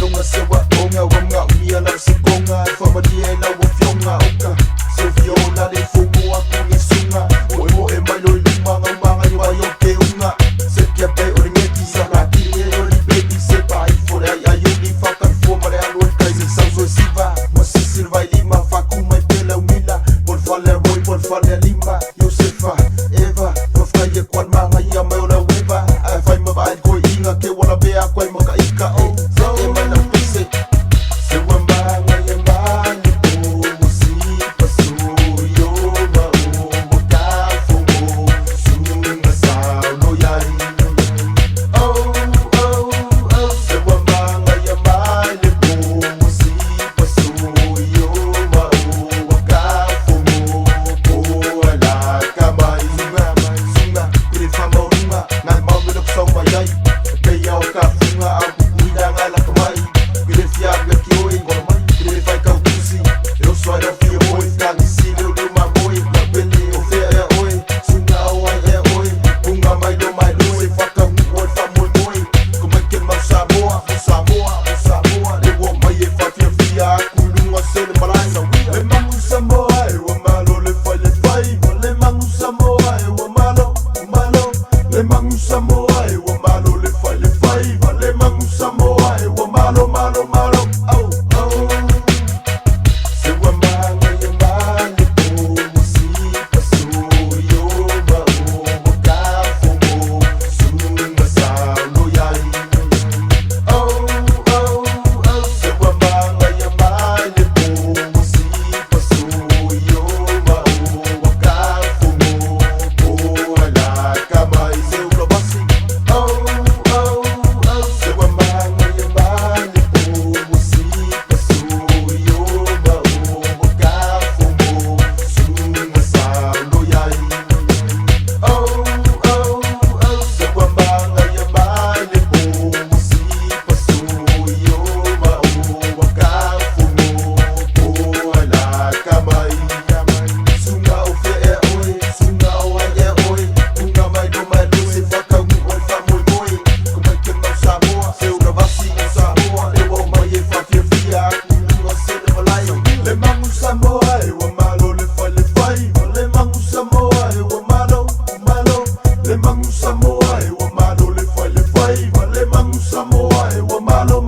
lunga sewa onga wanga umia na sikonga fama die na wafyonga oka Sofiola de fumu aku sunga Oemo e mailo lima ngambanga yuwa yoke unga Sekia pe oringeti sana kiri e oli baby sepa ifore ya yuli fakan fo mare alwan kaisi sauzo siva Masisir vai lima faku mai pela umila Por fale boy por fale lima Josefa Eva Wafkaye kwan manga ya mayola weva Afai mabaid ko inga ke wala bea kwai maka ika o Ema na pise Sewa mbanga ya mbani po Musipa suyo ma o Makafumo Sunga sao no yari Oh, oh, oh Sewa mbanga ya mbani po Musipa suyo ma o Makafumo Po ala kamay Sunga, pinifama unga Ngal mawilok sa umayay Kaya o kafunga ang kukuila nga lang kamay Pinifiyag na kiyoy Pinifay ka utusi Eu sou a filha oi Kang isilyo lumamoy Nabili o fea oi Sunga away e oi Unga may lumay luy Fakang uwan famoy moy Kumakin mang Samoa Samoa Lewo may e fafia Kulunga sila malay Lemang un Samoa Ewa malo le fay Lemang un Samoa Ewa malo Lemang un Samoa Ewa malo le fay Lemang un Samoa Ewa malo Oh, oh Sewa mbanga ya mbani po Musipa suyo ma o Makafumo Sunga sao no yari Oh, oh, oh Sewa mbanga ya mbani po Musipa suyo ma o Makafumo Po ala kamay Sewa basi Oh, oh, oh Sewa mbanga ya mbani po Musipa suyo ma o Makafumo Sunga sao no yari Oh, oh, oh Sewa mbanga ya mbani po Musipa suyo ma o Makafumo Po ala kamay Sunga o fea oi Sunga o ay oi Unga may lumaluy Fakang uwan famoy moy Kumakin mang Samoa Seura vasi ang Samoa Ewa may e fafia Kulunga sila malay Lemang un Samoa Ewa malo le fay Lemang un Samoa Ewa malo Lemang un Samoa Ewa malo le fay Lemang un Samoa Ewa malo